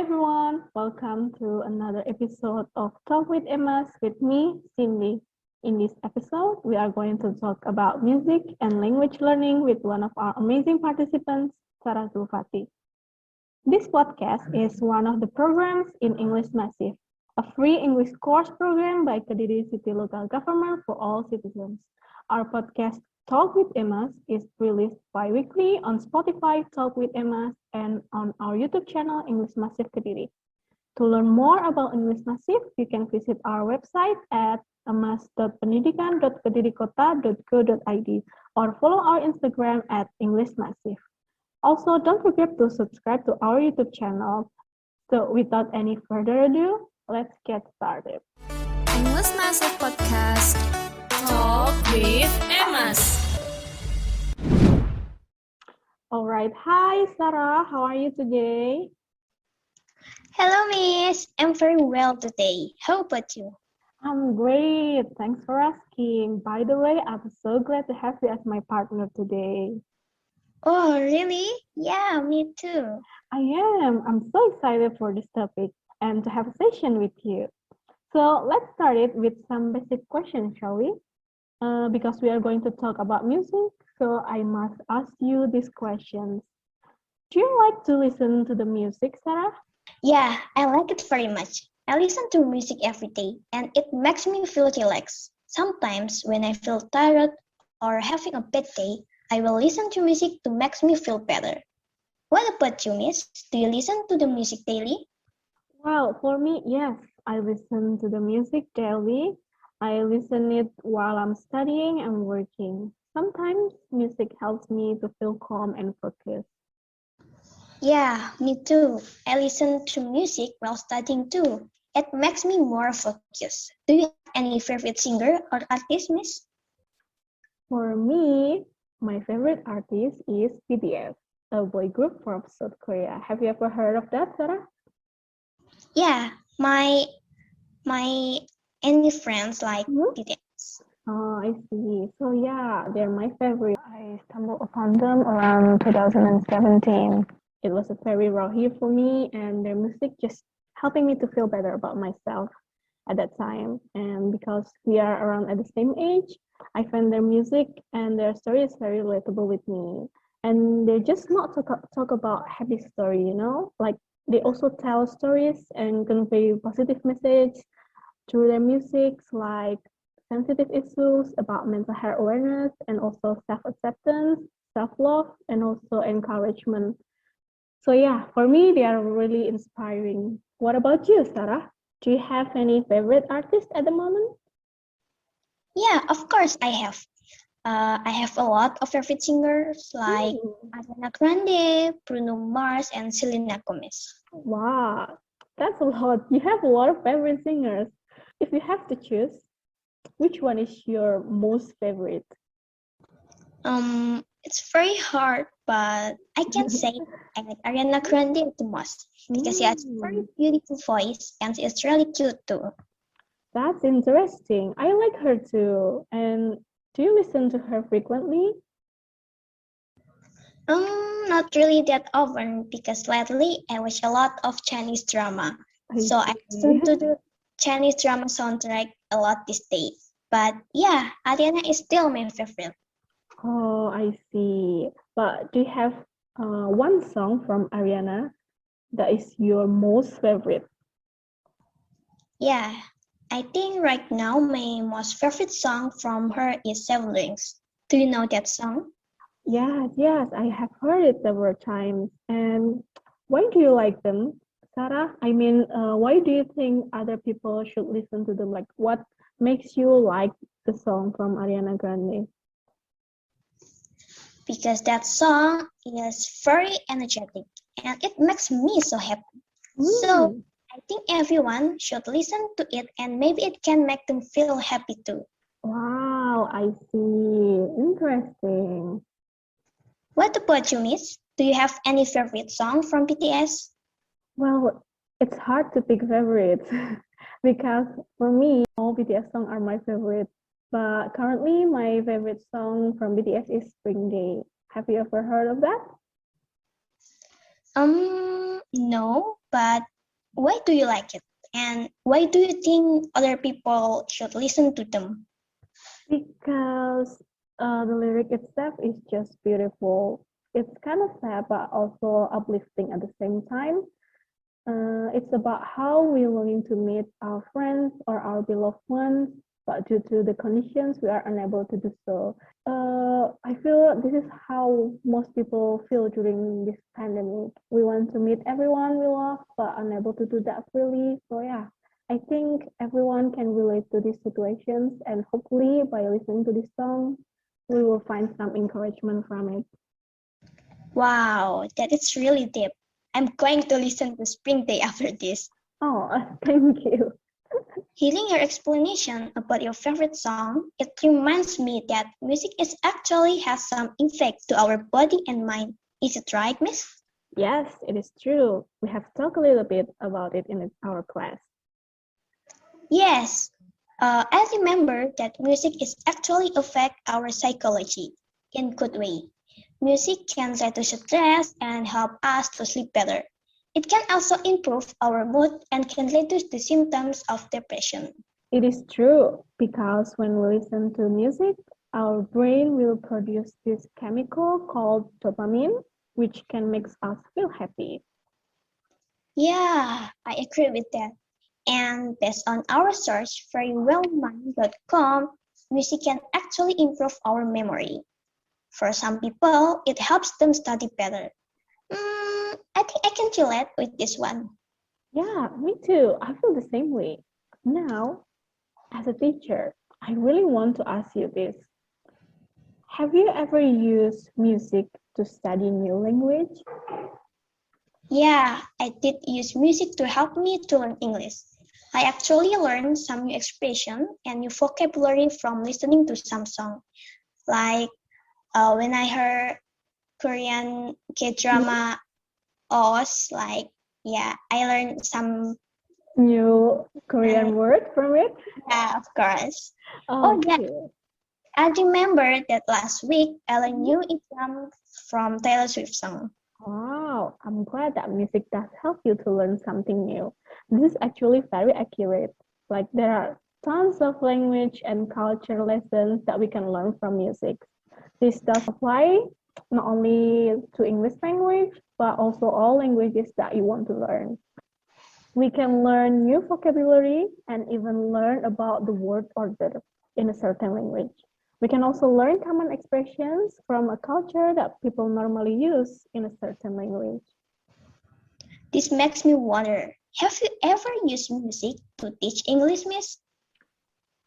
everyone, welcome to another episode of Talk with EMAS with me, Cindy. In this episode, we are going to talk about music and language learning with one of our amazing participants, Sarah Zulfati. This podcast is one of the programs in English Massive, a free English course program by Kediri City Local Government for all citizens. Our podcast Talk with EMAS is released bi-weekly on Spotify Talk with EMAS and on our YouTube channel English Massive Kediri. To learn more about English Massive, you can visit our website at emas.pendidikan.kedirikota.go.id or follow our Instagram at English Massive. Also, don't forget to subscribe to our YouTube channel. So, without any further ado, let's get started. English Massive Podcast Talk with EMAS. All right. Hi, Sarah. How are you today? Hello, Miss. I'm very well today. How about you? I'm great. Thanks for asking. By the way, I'm so glad to have you as my partner today. Oh, really? Yeah, me too. I am. I'm so excited for this topic and to have a session with you. So let's start it with some basic questions, shall we? Because we are going to talk about music, so I must ask you these questions. Do you like to listen to the music, Sarah? Yeah, I like it very much. I listen to music every day and it makes me feel relaxed. Sometimes when I feel tired or having a bad day, I will listen to music to make me feel better. What about you, Miss? Do you listen to the music daily? Well, for me, yes, I listen to the music daily. I listen it while I'm studying and working. Sometimes music helps me to feel calm and focused. Yeah, me too. I listen to music while studying too. It makes me more focused. Do you have any favorite singer or artist, Miss? For me, my favorite artist is BTS, a boy group from South Korea. Have you ever heard of that, Sarah? Yeah, my any friends like BTS. Oh, I see. So yeah, they're my favorite. I stumbled upon them around 2017. It was a very raw year for me, and their music just helping me to feel better about myself at that time. And because we are around at the same age, I find their music and their story is very relatable with me. And they just not talk about happy story, like they also tell stories and convey positive message through their music, like sensitive issues about mental health awareness and also self-acceptance, self-love, and also encouragement. So yeah, for me, they are really inspiring. What about you, Sarah? Do you have any favorite artists at the moment? Yeah, of course I have. I have a lot of favorite singers like Adriana Grande, Bruno Mars, and Selena Gomez. Wow, that's a lot. You have a lot of favorite singers. If you have to choose, which one is your most favorite? It's very hard, but I can say I like Ariana Grande the most because she has a very beautiful voice and she is really cute too. That's interesting. I like her too. And do you listen to her frequently? Not really that often because lately I watch a lot of Chinese drama. So I listen to the Chinese drama soundtrack a lot these days. But yeah, Ariana is still my favorite. Oh, I see. But do you have one song from Ariana that is your most favorite? Yeah, I think right now my most favorite song from her is Seven Rings. Do you know that song? Yes, I have heard it several times. And why do you like them, Sarah? I mean, why do you think other people should listen to them? Like, what makes you like the song from Ariana Grande? Because that song is very energetic and it makes me so happy. So I think everyone should listen to it and maybe it can make them feel happy too. Wow, I see. Interesting. What about you, Miss? Do you have any favorite song from BTS? Well, it's hard to pick favorites because for me, all BTS songs are my favorite. But currently, my favorite song from BTS is Spring Day. Have you ever heard of that? No, but Why do you like it? And why do you think other people should listen to them? Because the lyric itself is just beautiful. It's kind of sad, but also uplifting at the same time. It's about how we're longing to meet our friends or our beloved ones, but due to the conditions, we are unable to do so. I feel this is how most people feel during this pandemic. We want to meet everyone we love, but unable to do that freely. So yeah, I think everyone can relate to these situations, and hopefully by listening to this song, we will find some encouragement from it. Wow, that is really deep. I'm going to listen to Spring Day after this. Oh, thank you. Hearing your explanation about your favorite song, it reminds me that music is actually has some effect to our body and mind. Is it right, Miss? Yes, it is true. We have talked a little bit about it in our class. Yes. I remember that music is actually affect our psychology in good way. Music can reduce stress and help us to sleep better. It can also improve our mood and can reduce the symptoms of depression. It is true because when we listen to music, our brain will produce this chemical called dopamine, which can make us feel happy. Yeah, I agree with that. And based on our search verywellmind.com, music can actually improve our memory. For some people, it helps them study better. I think I can relate with this one. Yeah, me too. I feel the same way. Now, as a teacher, I really want to ask you this. Have you ever used music to study new language? Yeah, I did use music to help me to learn English. I actually learned some new expression and new vocabulary from listening to some song. Like when I heard Korean K-drama Oz, like yeah, I learned some. New Korean word from it? Yeah, of course. Oh, Oh yeah, okay. I remember that last week I learned new idiom from Taylor Swift song. Wow, I'm glad that music does help you to learn something new. This is actually very accurate. Like there are tons of language and culture lessons that we can learn from music. This does apply not only to English language, but also all languages that you want to learn. We can learn new vocabulary and even learn about the word order in a certain language. We can also learn common expressions from a culture that people normally use in a certain language. This makes me wonder, have you ever used music to teach English, Miss?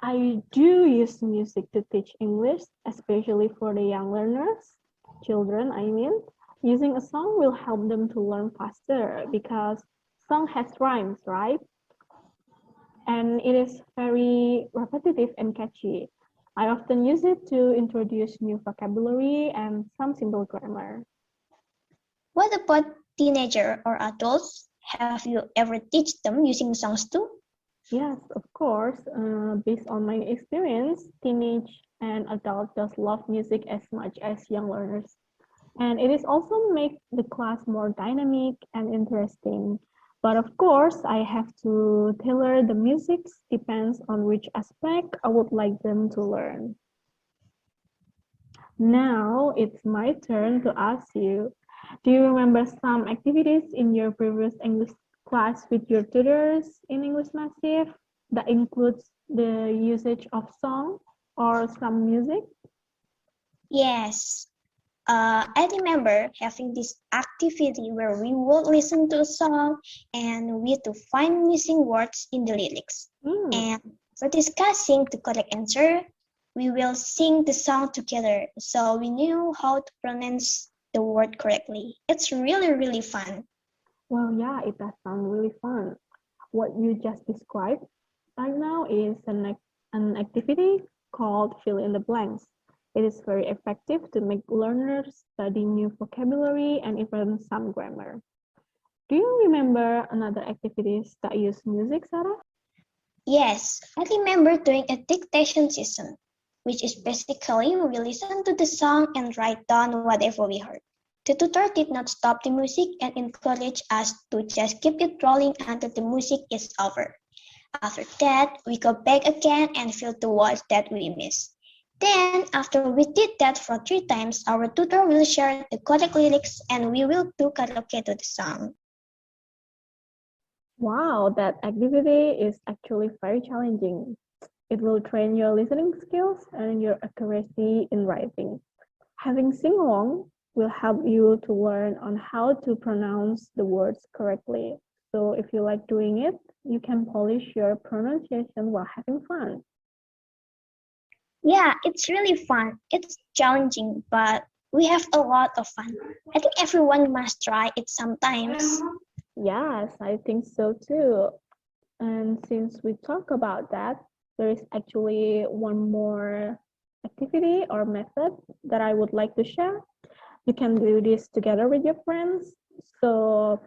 I do use music to teach English, especially for the young learners, children, I mean. Using a song will help them to learn faster because song has rhymes, right? And it is very repetitive and catchy. I often use it to introduce new vocabulary and some simple grammar. What about teenager or adults? Have you ever teach them using songs too? Yes, of course. Based on my experience, teenage and adult just love music as much as young learners. And it is also make the class more dynamic and interesting. But of course, I have to tailor the music depends on which aspect I would like them to learn. Now it's my turn to ask you, do you remember some activities in your previous English class with your tutors in English Massive that includes the usage of song or some music? Yes. I remember having this activity where we would listen to a song and we had to find missing words in the lyrics. And for discussing the correct answer, we will sing the song together so we knew how to pronounce the word correctly. It's really, really fun. Well, yeah, it does sound really fun. What you just described right now is an activity called fill in the blanks. It is very effective to make learners study new vocabulary and even some grammar. Do you remember another activities that use music, Sarah? Yes, I remember doing a dictation session, which is basically we listen to the song and write down whatever we heard. The tutor did not stop the music and encouraged us to just keep it rolling until the music is over. After that, we go back again and feel the words that we missed. Then, after we did that for 3 times, our tutor will share the correct lyrics and we will do karaoke to the song. Wow, that activity is actually very challenging. It will train your listening skills and your accuracy in writing. Having sing along will help you to learn on how to pronounce the words correctly. So if you like doing it, you can polish your pronunciation while having fun. Yeah, it's really fun. It's challenging, but we have a lot of fun. I think everyone must try it sometimes. Yes, I think so too. And since we talk about that, there is actually one more activity or method that I would like to share. You can do this together with your friends. So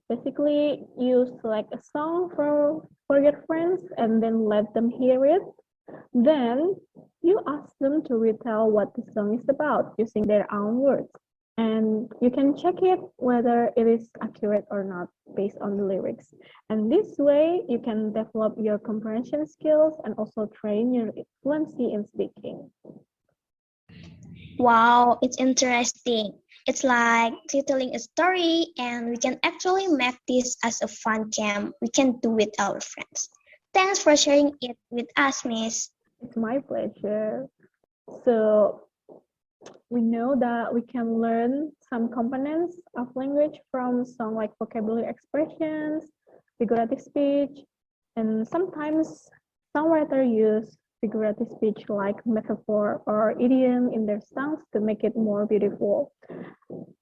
basically, you select a song for your friends and then let them hear it. Then you ask them to retell what the song is about using their own words. And you can check it whether it is accurate or not based on the lyrics. And this way, you can develop your comprehension skills and also train your fluency in speaking. Wow, it's interesting. It's like telling a story, and we can actually make this as a fun game we can do with our friends. Thanks for sharing it with us, Miss. It's my pleasure. So we know that we can learn some components of language from some like vocabulary expressions, figurative speech, and sometimes songwriters use figurative speech like metaphor or idiom in their songs to make it more beautiful.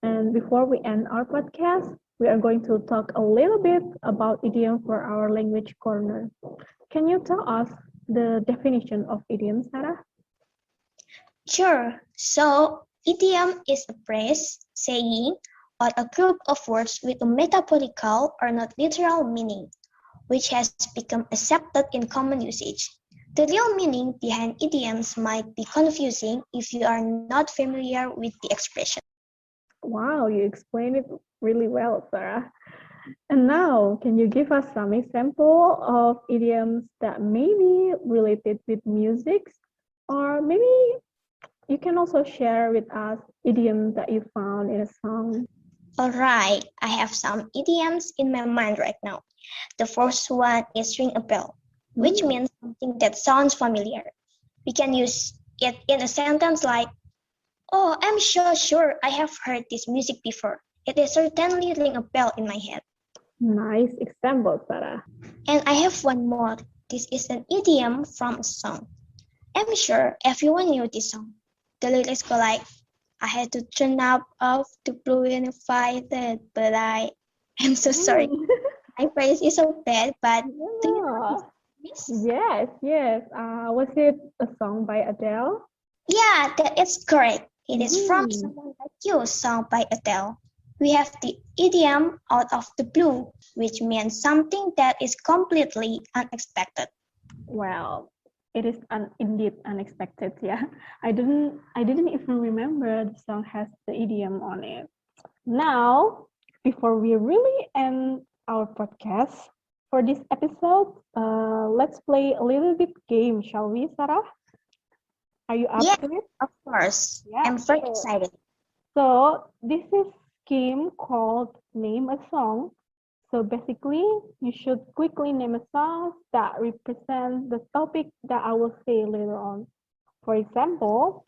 And before we end our podcast, we are going to talk a little bit about idiom for our language corner. Can you tell us the definition of idiom, Sarah? Sure. So, idiom is a phrase, saying, or a group of words with a metaphorical or not literal meaning, which has become accepted in common usage. The real meaning behind idioms might be confusing if you are not familiar with the expression. Wow, you explained it really well, Sarah. And now, can you give us some example of idioms that may be related with music? Or maybe you can also share with us idioms that you found in a song. Alright, I have some idioms in my mind right now. The first one is ring a bell, which means something that sounds familiar. We can use it in a sentence like, oh, I'm so sure I have heard this music before. It is certainly ring a bell in my head. Nice example, Sarah. And I have one more. This is an idiom from a song. I'm sure everyone knew this song. The lyrics go like, I had to turn up off the blue and fight it, but I'm so sorry. My phrase is so bad, but do you know this? Yes. Was it a song by Adele? Yeah, that is correct. It is from Someone Like You, sung by Adele. We have the idiom out of the blue, which means something that is completely unexpected. Well, it is indeed unexpected. Yeah, I didn't even remember the song has the idiom on it. Now, before we really end our podcast for this episode, let's play a little bit game, shall we, Sarah? Are you up Yes, to it? of course. Yeah, I'm very sure. excited. So this is game called Name a Song. So basically, you should quickly name a song that represents the topic that I will say later on. For example,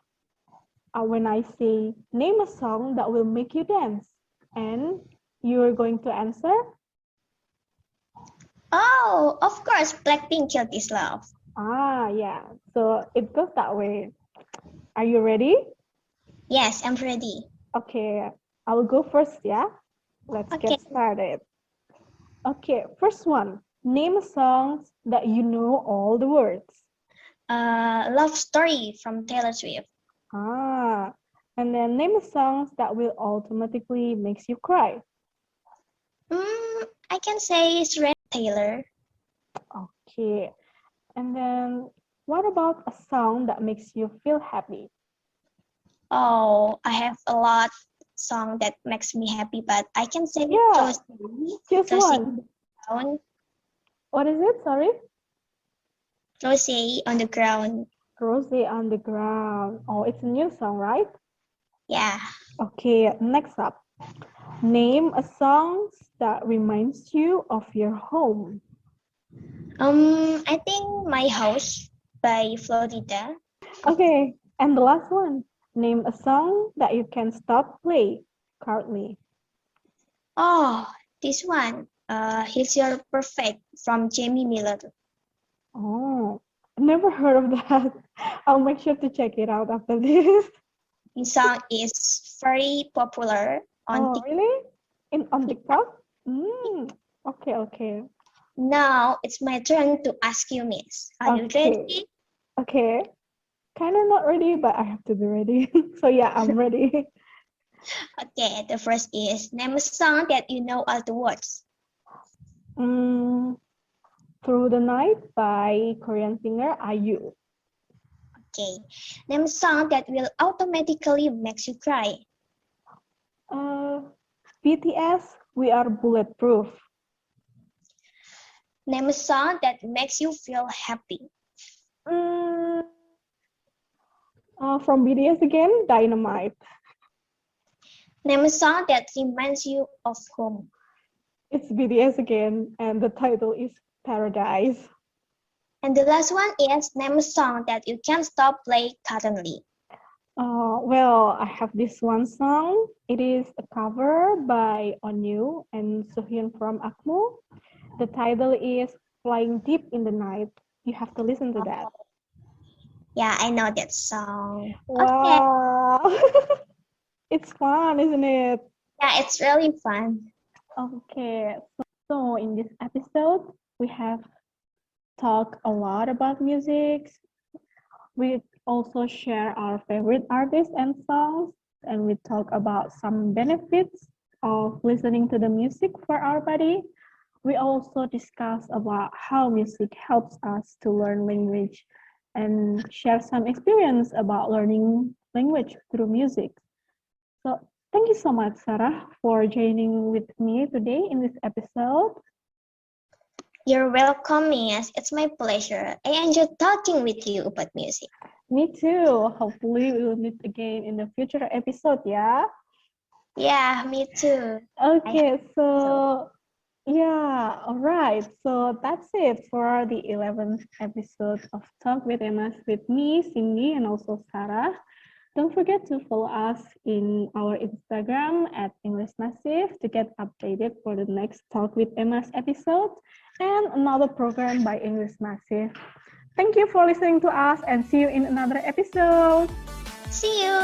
when I say name a song that will make you dance, and you're going to answer. Oh, of course, Blackpink Killed This Love. Yeah. So it goes that way. Are you ready? Yes, I'm ready. Okay, I will go first. Yeah. Let's Okay. get started. Okay, first one. Name a song that you know all the words. Love Story from Taylor Swift. And then name a song that will automatically makes you cry. I can say it's Red Taylor. Okay. And then what about a song that makes you feel happy? Oh, I have a lot. song that makes me happy, but I can say Yeah, just Close one. on What is it? Sorry? Close on the ground. Rose on the ground. Oh, it's a new song, right? Yeah. Okay, next up. Name a song that reminds you of your home. I think My House by Florida. Okay, and the last one. Name a song that you can stop play currently. Oh, this one. Here's Your Perfect from Jamie Miller. Oh, never heard of that. I'll make sure to check it out after this. This song is very popular on Oh, TikTok. really? On TikTok? Okay, okay. Now it's my turn to ask you, Miss. Are you Okay. ready? Okay. Kind of not ready, but I have to be ready. So yeah, I'm ready. Okay, the first is name a song that you know all the words. Through the Night by Korean singer IU. Okay, name a song that will automatically makes you cry. BTS, We Are Bulletproof. Name a song that makes you feel happy. From BTS again, Dynamite. Name a song that reminds you of home. It's BTS again, and the title is Paradise. And the last one is name a song that you can't stop playing currently. Well, I have this one song. It is a cover by Onyu and Sohyun from Akmu. The title is Flying Deep in the Night. You have to listen to that. Yeah, I know that song. Wow. It's fun, isn't it? Yeah, it's really fun. Okay. So in this episode, we have talked a lot about music. We also share our favorite artists and songs, and we talk about some benefits of listening to the music for our body. We also discuss about how music helps us to learn language and share some experience about learning language through music. So thank you so much, Sarah, for joining with me today in this episode. You're welcome, Miss. It's my pleasure. I enjoyed talking with you about music. Me too. Hopefully we will meet again in the future episode, yeah? Yeah, me too. Okay, so yeah, all right. So that's it for the 11th episode of Talk with EMAS with me, Cindy, and also Sarah. Don't forget to follow us in our Instagram at English Massive to get updated for the next Talk with EMAS episode and another program by English Massive. Thank you for listening to us and see you in another episode. See you.